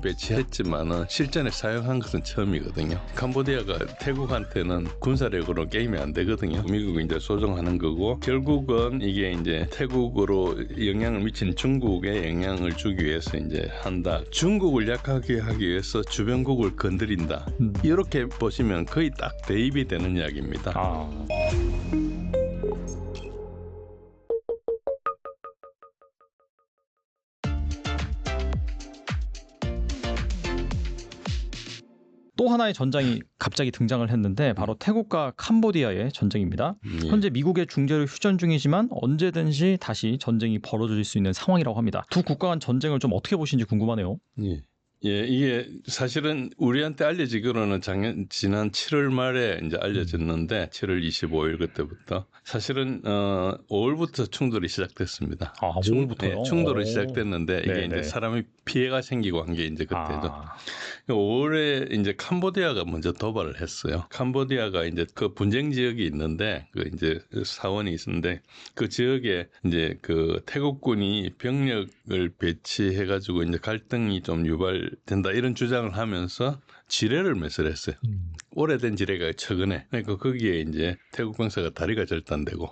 배치했지만은 실전에 사용한 것은 처음이거든요. 캄보디아가 태국한테는 군사력으로 게임이 안 되거든요. 미국이 이제 조정하는 거고, 결국은 이게 이제 태국으로 영향을 미치는 중국에 영향을 주기 위해서 이제 한다. 중국을 약하게 하기 위해서 주변국을 건드린다. 이렇게 보시면 거의 딱 대입이 되는 이야기입니다. 또 하나의 전장이 갑자기 등장을 했는데 바로 태국과 캄보디아의 전쟁입니다. 현재 미국의 중재를 휴전 중이지만 언제든지 다시 전쟁이 벌어질 수 있는 상황이라고 합니다. 두 국가 간 전쟁을 좀 어떻게 보시는지 궁금하네요. 예, 이게 사실은 우리한테 알려지기로는 지난 7월 말에 이제 알려졌는데 7월 25일 그때부터 사실은 5월부터 충돌이 시작됐습니다. 5월부터요? 충돌이 시작됐는데 이게 이제 사람이 피해가 생기고 한 게 이제 그때죠. 5월에 이제 캄보디아가 먼저 도발을 했어요. 캄보디아가 이제 그 분쟁 지역이 있는데 그 이제 사원이 있는데 그 지역에 이제 그 태국군이 병력을 배치해가지고 이제 갈등이 좀 유발된다 이런 주장을 하면서 지뢰를 매설했어요. 오래된 지뢰가 최근에. 그러니까 거기에 이제 태국 병사가 다리가 절단되고.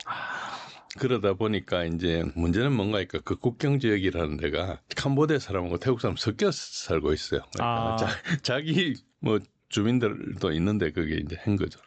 그러다 보니까 이제 문제는 뭔가니까 그 국경 지역이라는 데가 캄보디아 사람하고 태국 사람 섞여 살고 있어요. 그러니까 자기 뭐 주민들도 있는데 그게 이제 한 거죠.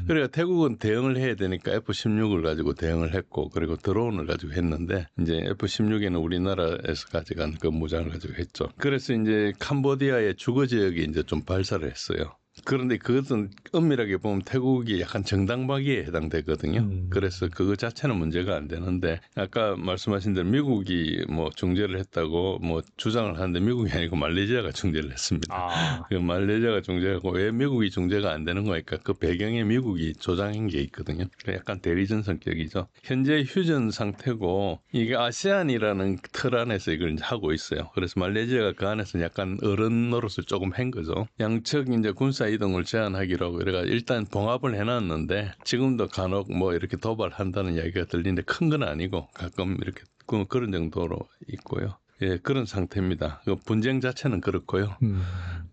그러니까 태국은 대응을 해야 되니까 F-16을 가지고 대응을 했고 그리고 드론을 가지고 했는데 이제 F-16에는 우리나라에서 가져간 그 무장을 가지고 했죠. 그래서 이제 캄보디아의 주거 지역이 이제 좀 발사를 했어요. 그런데 그것은 엄밀하게 보면 태국이 약간 정당방위에 해당되거든요. 그래서 그거 자체는 문제가 안 되는데 아까 말씀하신 대로 미국이 뭐 중재를 했다고 뭐 주장을 하는데 미국이 아니고 말레이시아가 중재를 했습니다. 그 말레이시아가 중재하고 왜 미국이 중재가 안 되는 거니까 그 배경에 미국이 조장한 게 있거든요. 약간 대리전 성격이죠. 현재 휴전 상태고 이게 아세안이라는 틀 안에서 이걸 이제 하고 있어요. 그래서 말레이시아가 그 안에서 약간 어른 노릇을 조금 한 거죠. 양측 이제 군사 이동을 제한하기로 하고 그래가 일단 봉합을 해놨는데 지금도 간혹 뭐 이렇게 도발한다는 이야기가 들리는데 큰 건 아니고 가끔 이렇게 그런 정도로 있고요. 예, 그런 상태입니다. 분쟁 자체는 그렇고요.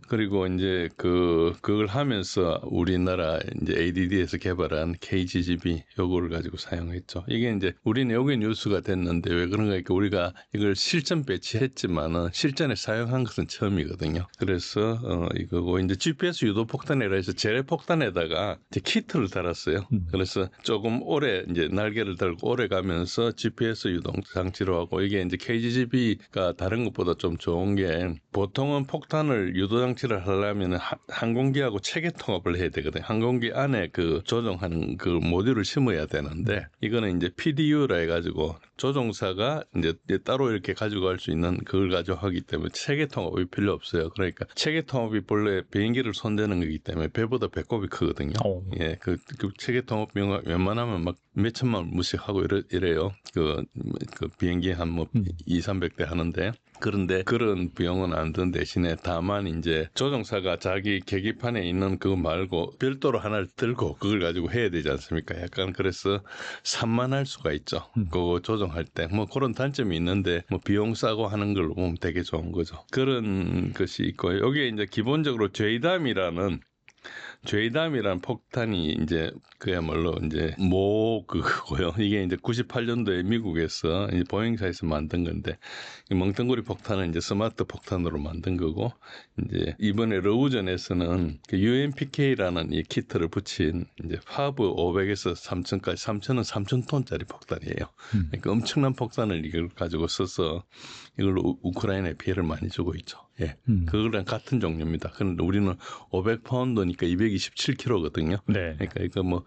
그리고 이제 그걸 하면서 우리나라 이제 ADD에서 개발한 KGGB 요거를 가지고 사용했죠. 이게 이제 우리는 여기 뉴스가 됐는데 왜 그런가 하니까 우리가 이걸 실전 배치했지만은 실전에 사용한 것은 처음이거든요. 그래서 이거고 이제 GPS 유도 폭탄이라 해서 재래 폭탄에다가 이제 키트를 달았어요. 그래서 조금 오래 이제 날개를 달고 오래 가면서 GPS 유동 장치로 하고 이게 이제 KGGB가 다른 것보다 좀 좋은 게 보통은 폭탄을 유도 장치를 하려면 항공기하고 체계 통합을 해야 되거든요. 항공기 안에 그 조종하는 그 모듈을 심어야 되는데 이거는 이제 PDU라 해가지고 조종사가 이제 따로 이렇게 가지고 갈 수 있는 그걸 가지고 하기 때문에 체계 통합이 필요 없어요. 그러니까 체계 통합이 본래 비행기를 손대는 거기 때문에 배보다 배꼽이 크거든요. 예, 그 체계 통합 웬만하면 막 몇천만 원씩 하고 이래요. 그 비행기 한 뭐 200~300대 하는데. 그런데 그런 비용은 안 든 대신에 다만 이제 조종사가 자기 계기판에 있는 그거 말고 별도로 하나를 들고 그걸 가지고 해야 되지 않습니까? 약간 그래서 산만할 수가 있죠. 그거 조종할 때 뭐 그런 단점이 있는데 뭐 비용 싸고 하는 걸로 보면 되게 좋은 거죠. 그런 것이 있고 여기에 이제 기본적으로 JDAM이라는 폭탄이 이제 그야말로 이제 그거고요. 이게 이제 98년도에 미국에서 이제 보잉사에서 만든 건데 이 멍텅구리 폭탄은 이제 스마트 폭탄으로 만든 거고 이제 이번에 러우전에서는 그 UMPK라는 이 키트를 붙인 이제 파브 500에서 3000까지 3000은 3000톤짜리 폭탄이에요. 그러니까 엄청난 폭탄을 이걸 가지고 써서 이걸로 우크라이나에 피해를 많이 주고 있죠. 예. 그거랑 같은 종류입니다. 그런데 우리는 500파운드니까 227kg거든요. 네. 그러니까 이거 뭐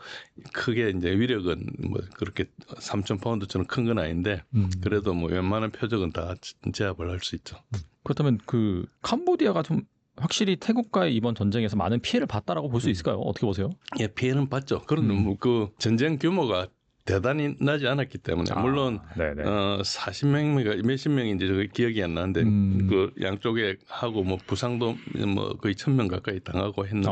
크게 이제 위력은 뭐 그렇게 3000파운드처럼 큰 건 아닌데 그래도 뭐 웬만한 표적은 다 제압을 할 수 있죠. 그렇다면 그 캄보디아가 좀 확실히 태국과의 이번 전쟁에서 많은 피해를 봤다라고 볼 수 있을까요? 어떻게 보세요? 예, 피해는 봤죠. 그런데 뭐 그 전쟁 규모가 대단히 나지 않았기 때문에 물론 40명인가 몇십 명인지 기억이 안 나는데 그 양쪽에 하고 뭐 부상도 뭐 거의 1,000명 가까이 당하고 했는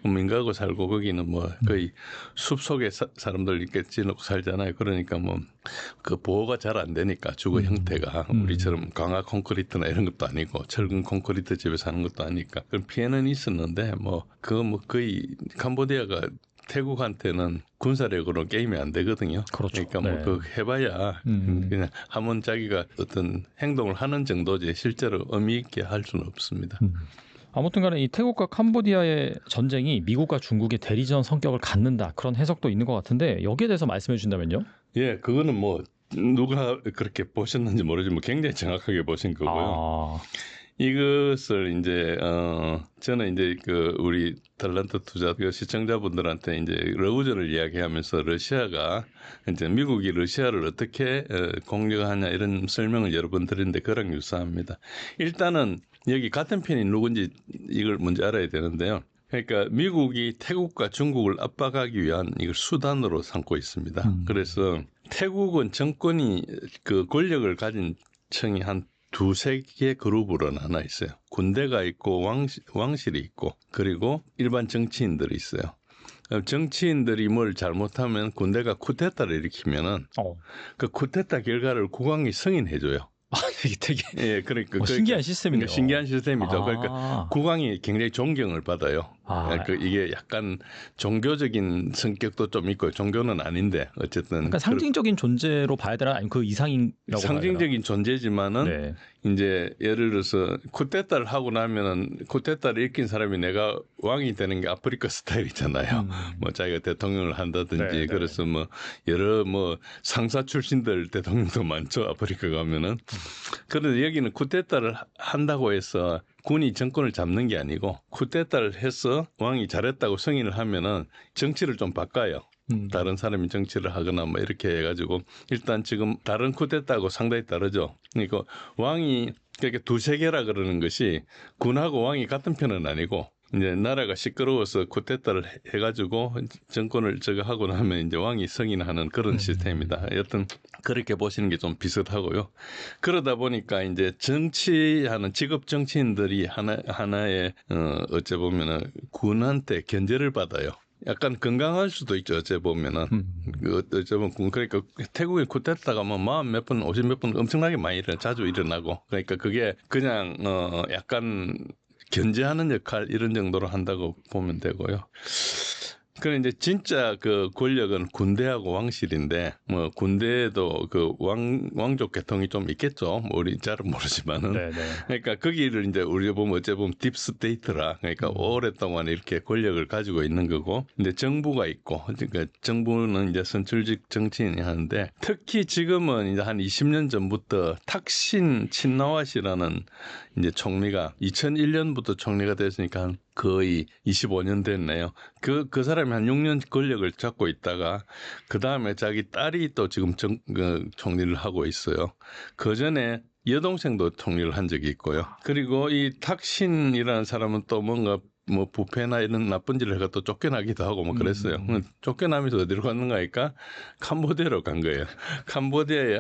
민가하고 살고 거기는 뭐 거의 숲 속에 사람들 이렇게 지놓고 살잖아요. 그러니까 뭐 그 보호가 잘 안 되니까 주거 형태가 우리처럼 강화 콘크리트나 이런 것도 아니고 철근 콘크리트 집에 사는 것도 아니까 그런 피해는 있었는데 뭐 거의 캄보디아가 태국한테는 군사력으로 게임이 안 되거든요. 그렇죠. 그러니까 뭐 그 해봐야 그냥 한번 자기가 어떤 행동을 하는 정도지 실제로 의미 있게 할 수는 없습니다. 아무튼 간에 이 태국과 캄보디아의 전쟁이 미국과 중국의 대리전 성격을 갖는다. 그런 해석도 있는 것 같은데 여기에 대해서 말씀해 주신다면요? 예, 그거는 뭐 누가 그렇게 보셨는지 모르지만 굉장히 정확하게 보신 거고요. 이것을 이제 저는 이제 그 우리 탤런트 투자 그 시청자분들한테 이제 러우전을 이야기하면서 러시아가 이제 미국이 러시아를 어떻게 공격하냐 이런 설명을 여러 번 드렸는데 그랑 유사합니다. 일단은 여기 같은 편이 누군지 이걸 먼저 알아야 되는데요. 그러니까 미국이 태국과 중국을 압박하기 위한 이걸 수단으로 삼고 있습니다. 그래서 태국은 정권이 그 권력을 가진 층이 한 두세 개 그룹으로 나눠 있어요. 군대가 있고 왕실이 있고 그리고 일반 정치인들이 있어요. 정치인들이 뭘 잘못하면 군대가 쿠데타를 일으키면은 그 쿠데타 결과를 국왕이 승인해줘요. 이게 되게 그러니까 신기한 시스템이네요. 신기한 시스템이죠. 그러니까 국왕이 굉장히 존경을 받아요. 이게 약간 종교적인 성격도 좀 있고 종교는 아닌데 어쨌든 그러니까 상징적인 존재로 봐야 되나 아니면 그 이상이라고 상징적인 존재지만은 이제 예를 들어서 쿠데타를 하고 나면은 쿠데타를 일으킨 사람이 내가 왕이 되는 게 아프리카 스타일이잖아요. 뭐 자기가 대통령을 한다든지 그래서 뭐 여러 뭐 상사 출신들 대통령도 많죠. 아프리카 가면은. 그런데 여기는 쿠데타를 한다고 해서 군이 정권을 잡는 게 아니고 쿠데타를 해서 왕이 잘했다고 승인을 하면은 정치를 좀 바꿔요. 다른 사람이 정치를 하거나 뭐 이렇게 해가지고 일단 지금 다른 쿠데타하고 상당히 다르죠. 그러니까 왕이 그렇게 두세 개라 그러는 것이 군하고 왕이 같은 편은 아니고 이제 나라가 시끄러워서 쿠데타를 해가지고 정권을 저거 하고 나면 이제 왕이 승인하는 그런 시스템입니다. 여튼 그렇게 보시는 게 좀 비슷하고요. 그러다 보니까 이제 정치하는 직업 정치인들이 하나의 어째 보면은 군한테 견제를 받아요. 약간 건강할 수도 있죠. 어째 보면은 어째 보면 그러니까 태국의 쿠데타가 뭐 40몇 번, 50몇 번 엄청나게 많이 자주 일어나고 그러니까 그게 그냥 약간 견제하는 역할 이런 정도로 한다고 보면 되고요. 그래 이제 진짜 그 권력은 군대하고 왕실인데 뭐 군대에도 그 왕족 계통이 좀 있겠죠. 뭐 우리 잘은 모르지만은. 그러니까 거기를 이제 우리가 보면 어째 보면 딥스테이트라 그러니까 오랫동안 이렇게 권력을 가지고 있는 거고. 근데 정부가 있고 그러니까 정부는 이제 선출직 정치인이 하는데 특히 지금은 이제 한 20년 전부터 탁신 친나왓이라는 이제 총리가 2001년부터 총리가 됐으니까 거의 25년 됐네요. 그 사람이 한 6년 권력을 잡고 있다가 그 다음에 자기 딸이 또 지금 총리를 하고 있어요. 그 전에 여동생도 총리를 한 적이 있고요. 그리고 이 탁신이라는 사람은 또 뭔가 뭐 부패나 이런 나쁜 짓을 해가 또 쫓겨나기도 하고 뭐 그랬어요. 쫓겨나면서 어디로 갔는가 하니까 캄보디아로 간 거예요. 캄보디아에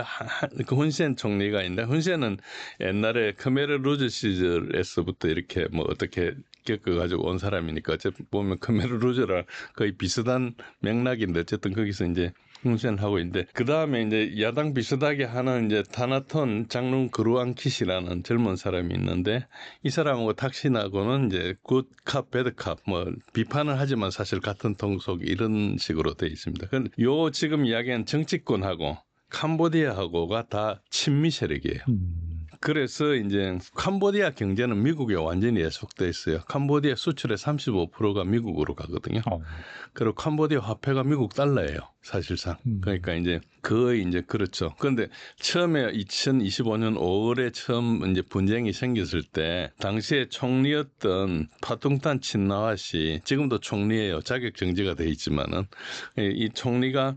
그 훈센 총리가 있는데 훈센은 옛날에 khmer rouge 시절에서부터 이렇게 뭐 어떻게 겪어가지고 온 사람이니까 어쨌든 보면 khmer rouge랑 거의 비슷한 맥락인데 어쨌든 거기서 이제 훈센하고 있는데 그 다음에 이제 야당 비슷하게 하는 이제 타나톤 장룽 그루앙킷이라는 젊은 사람이 있는데 이 사람하고 탁신하고는 이제 굿캅, 배드캅 뭐 비판을 하지만 사실 같은 통속 이런 식으로 돼 있습니다. 요 지금 이야기한 정치권하고 캄보디아하고가 다 친미 세력이에요. 그래서 이제 캄보디아 경제는 미국에 완전히 예속돼 있어요. 캄보디아 수출의 35%가 미국으로 가거든요. 그리고 캄보디아 화폐가 미국 달러예요, 사실상. 그러니까 이제 거의 이제 그렇죠. 그런데 처음에 2025년 5월에 처음 이제 분쟁이 생겼을 때 당시에 총리였던 파퉁탄 친나왓이 지금도 총리예요. 자격 정지가 돼 있지만은 이 총리가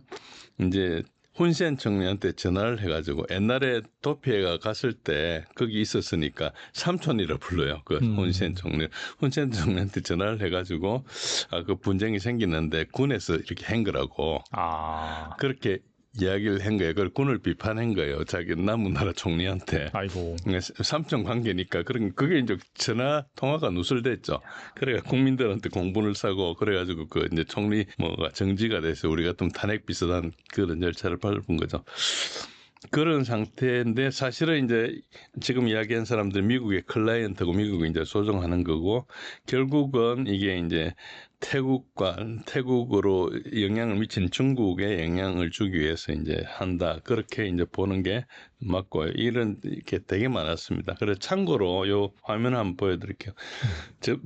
이제 훈센 총리한테 전화를 해가지고 옛날에 도피해가 갔을 때 거기 있었으니까 삼촌이라 불러요. 그 훈센 총리. 훈센 총리한테 전화를 해가지고 그 분쟁이 생기는데 군에서 이렇게 한 거라고. 그렇게 이야기를 한 거예요. 그걸 군을 비판한 거예요. 자기 남은 나라 총리한테. 아이고. 삼청 관계니까 그게 이제 전화 통화가 누설됐죠. 그래가 국민들한테 공분을 사고 그래가지고 그 이제 총리 뭐가 정지가 돼서 우리가 좀 탄핵 비슷한 그런 절차를 밟은 거죠. 그런 상태인데 사실은 이제 지금 이야기한 사람들 미국의 클라이언트고 미국이 이제 조정하는 거고 결국은 이게 이제 태국으로 영향을 미친 중국에 영향을 주기 위해서 이제 한다. 그렇게 이제 보는 게 맞고요. 이런 게 되게 많았습니다. 그래서 참고로 요 화면 한번 보여드릴게요.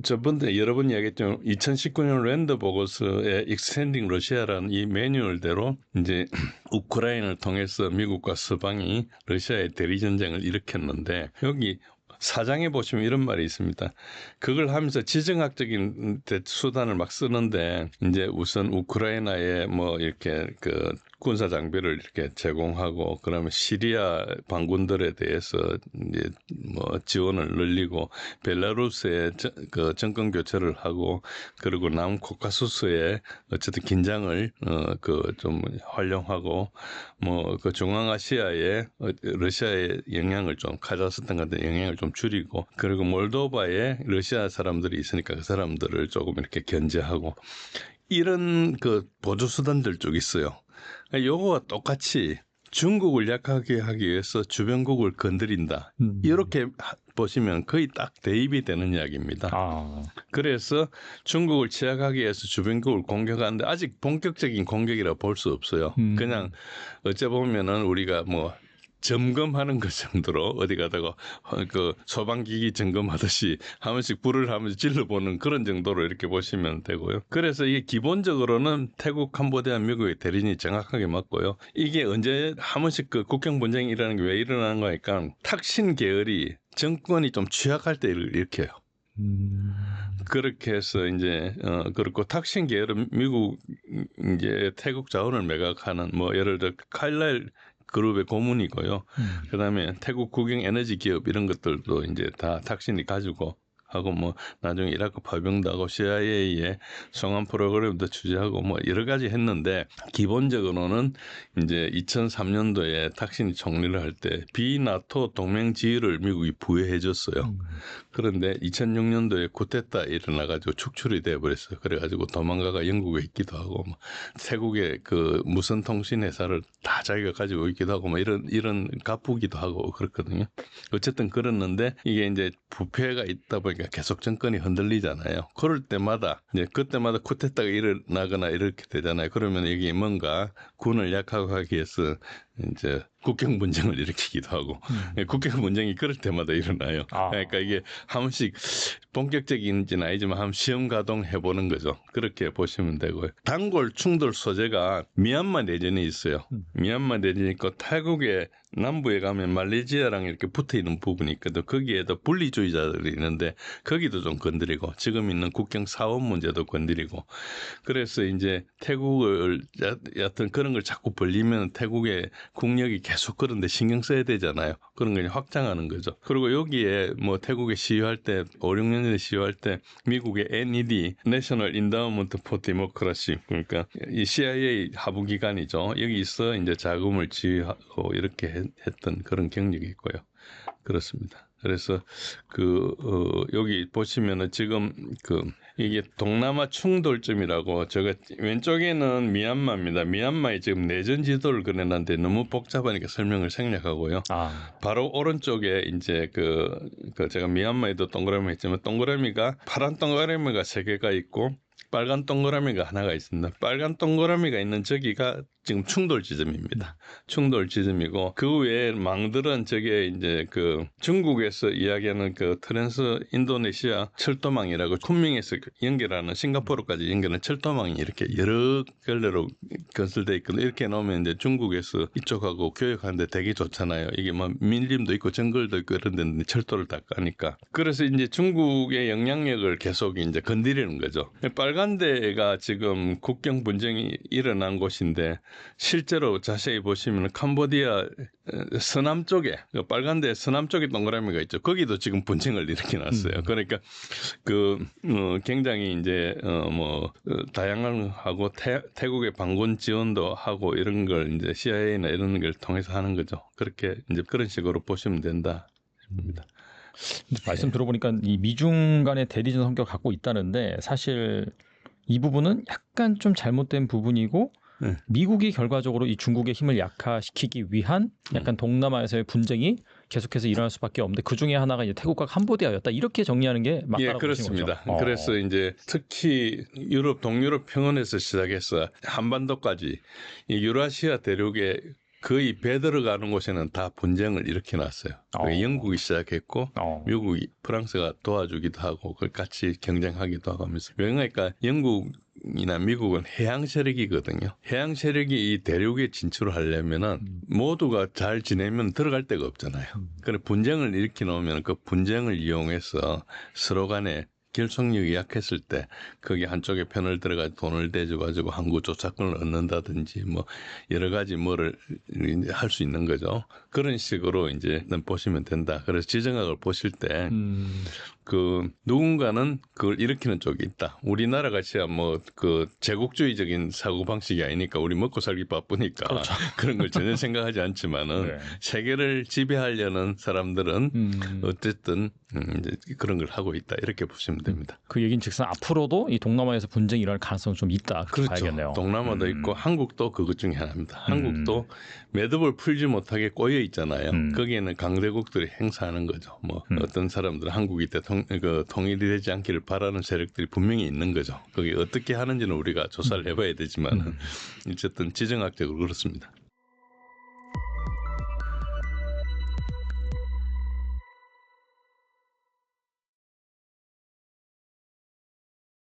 저번에 여러 번 이야기했지만 2019년 랜더 보고서의 익스텐딩 러시아라는 이 매뉴얼대로 이제 우크라이나를 통해서 미국과 서방이 러시아의 대리 전쟁을 일으켰는데 여기 사장에 보시면 이런 말이 있습니다. 그걸 하면서 지정학적인 수단을 막 쓰는데 이제 우선 우크라이나에 뭐 이렇게 그 군사 장비를 이렇게 제공하고 그러면 시리아 반군들에 대해서 이제 뭐 지원을 늘리고 벨라루스에 그 정권 교체를 하고 그리고 남코카수스에 어쨌든 긴장을 그 좀 활용하고 뭐 그 중앙아시아에 러시아의 영향을 좀 카자흐스탄 같은 영향을 좀 줄이고 그리고 몰도바에 러시아 사람들이 있으니까 그 사람들을 조금 이렇게 견제하고 이런 그 보조 수단들 쪽 있어요. 요거와 똑같이 중국을 약하게 하기 위해서 주변국을 건드린다. 이렇게 보시면 거의 딱 대입이 되는 이야기입니다. 그래서 중국을 제압하기 위해서 주변국을 공격하는데 아직 본격적인 공격이라 볼 수 없어요. 그냥 어째 보면은 우리가 뭐 점검하는 것 정도로 어디 가다가 그 소방기기 점검하듯이 한 번씩 불을 하면서 질러보는 그런 정도로 이렇게 보시면 되고요. 그래서 이게 기본적으로는 태국, 캄보디아, 미국의 대리인이 정확하게 맞고요. 이게 언제 한 번씩 그 국경 분쟁이 일어나는 게 왜 일어나는 거니까 탁신 계열이 정권이 좀 취약할 때 일으켜요. 그렇게 해서 이제 그렇고 탁신 계열은 미국 이제 태국 자원을 매각하는 뭐 예를 들어 칼날 그룹의 고문이고요. 그다음에 태국 국영 에너지 기업 이런 것들도 이제 다 탁신이 가지고 하고 뭐 나중에 이라크 파병도 하고 CIA의 성함 프로그램도 취재하고 뭐 여러 가지 했는데 기본적으로는 이제 2003년도에 탁신이 총리를 할 때 비나토 동맹 지위를 미국이 부여해 줬어요. 그런데 2006년도에 쿠데타 일어나가지고 축출이 돼버렸어요. 그래가지고 도망가가 영국에 있기도 하고 뭐 태국의 그 무선 통신 회사를 다 자기가 가지고 있기도 하고 뭐 이런 가쁘기도 하고 그렇거든요. 어쨌든 그랬는데 이게 이제 부패가 있다 보니까 계속 정권이 흔들리잖아요. 그럴 때마다 이제 그때마다 쿠데타가 일어나거나 이렇게 되잖아요. 그러면 이게 뭔가 군을 약화하기 위해서 이제 국경 분쟁을 일으키기도 하고 국경 분쟁이 그럴 때마다 일어나요. 그러니까 이게 한 번씩 본격적인지는 아니지만 한번 시험 가동해 보는 거죠. 그렇게 보시면 되고요. 단골 충돌 소재가 미얀마 내전이 있어요. 미얀마 내전이 있고 태국의 남부에 가면 말레이시아랑 이렇게 붙어 있는 부분이 있거든. 거기에도 분리주의자들이 있는데 거기도 좀 건드리고 지금 있는 국경 사원 문제도 건드리고 그래서 이제 태국을 여하튼 그런 걸 자꾸 벌리면 태국의 국력이 계속 그런데 신경 써야 되잖아요. 그런 걸 확장하는 거죠. 그리고 여기에 뭐 태국에 시위할 때 5, 6년 전에 시위할 때 미국의 NED National Endowment for Democracy 그러니까 이 CIA 하부 기관이죠. 여기서 이제 자금을 지휘하고 이렇게 했던 그런 경력이 있고요. 그렇습니다. 그래서 여기 보시면은 지금 이게 동남아 충돌점이라고 제가 왼쪽에는 미얀마입니다. 미얀마의 지금 내전 지도를 그려놨는데 너무 복잡하니까 설명을 생략하고요. 바로 오른쪽에 이제 제가 미얀마에도 동그라미 했지만 동그라미가 파란 동그라미가 3개가 있고 빨간 동그라미가 하나가 있습니다. 빨간 동그라미가 있는 저기가 지금 충돌 지점입니다. 충돌 지점이고 그 외에 망들은 저게 이제 중국에서 이야기하는 트랜스 인도네시아 철도망이라고 쿤밍에서 연결하는 싱가포르까지 연결하는 철도망이 이렇게 여러 갈래로 건설돼 있거든요. 이렇게 놓으면 이제 중국에서 이쪽하고 교역하는데 되게 좋잖아요. 이게 뭐 밀림도 있고 정글도 있고 이런 데는 철도를 다 까니까. 그래서 이제 중국의 영향력을 계속 이제 건드리는 거죠. 빨간 데가 지금 국경 분쟁이 일어난 곳인데 실제로 자세히 보시면 캄보디아 서남 쪽에 빨간데 서남 쪽에 동그라미가 있죠. 거기도 지금 분쟁을 일으켜놨어요. 그러니까 굉장히 이제 다양하고 태국의 반군 지원도 하고 이런 걸 이제 CIA나 이런 걸 통해서 하는 거죠. 그렇게 이제 그런 식으로 보시면 된다 싶습니다. 말씀 들어보니까 이 미중 간의 대리전 성격을 갖고 있다는데 사실 이 부분은 약간 좀 잘못된 부분이고 미국이 결과적으로 이 중국의 힘을 약화시키기 위한 약간 동남아에서의 분쟁이 계속해서 일어날 수밖에 없는데 그 중에 하나가 이제 태국과 캄보디아였다 이렇게 정리하는 게 맞다고 보신 거죠? 그렇습니다. 그래서 이제 특히 동유럽 평원에서 시작해서 한반도까지 이 유라시아 대륙에 거의 배 들어가는 곳에는 다 분쟁을 일으켜놨어요. 영국이 시작했고 미국이 프랑스가 도와주기도 하고 그걸 같이 경쟁하기도 하고 하면서 그러니까 영국이나 미국은 해양 세력이거든요. 해양 세력이 이 대륙에 진출하려면은 모두가 잘 지내면 들어갈 데가 없잖아요. 그래 분쟁을 일으켜 놓으면 그 분쟁을 이용해서 서로 간에 결속력이 약했을 때 거기 한쪽에 편을 들어가 돈을 대줘가지고 항구 조차권을 얻는다든지 뭐 여러 가지 뭐를 할 수 있는 거죠. 그런 식으로 이제 보시면 된다. 그래서 지정학을 보실 때 누군가는 그걸 일으키는 쪽이 있다. 우리나라 같이야 제국주의적인 사고 방식이 아니니까 우리 먹고 살기 바쁘니까 그렇죠. 그런 걸 전혀 생각하지 않지만은 세계를 지배하려는 사람들은 어쨌든 이제 그런 걸 하고 있다. 이렇게 보시면 됩니다. 그 얘기인즉슨 앞으로도 이 동남아에서 분쟁이 일어날 가능성은 좀 있다. 그렇죠. 봐야겠네요. 동남아도 있고 한국도 그것 중에 하나입니다. 한국도 매듭을 풀지 못하게 꼬여 있잖아요. 거기에는 강대국들이 행사하는 거죠. 어떤 사람들은 한국이 통일이 되지 않기를 바라는 세력들이 분명히 있는 거죠. 거기 어떻게 하는지는 우리가 조사를 해봐야 되지만 어쨌든 지정학적으로 그렇습니다.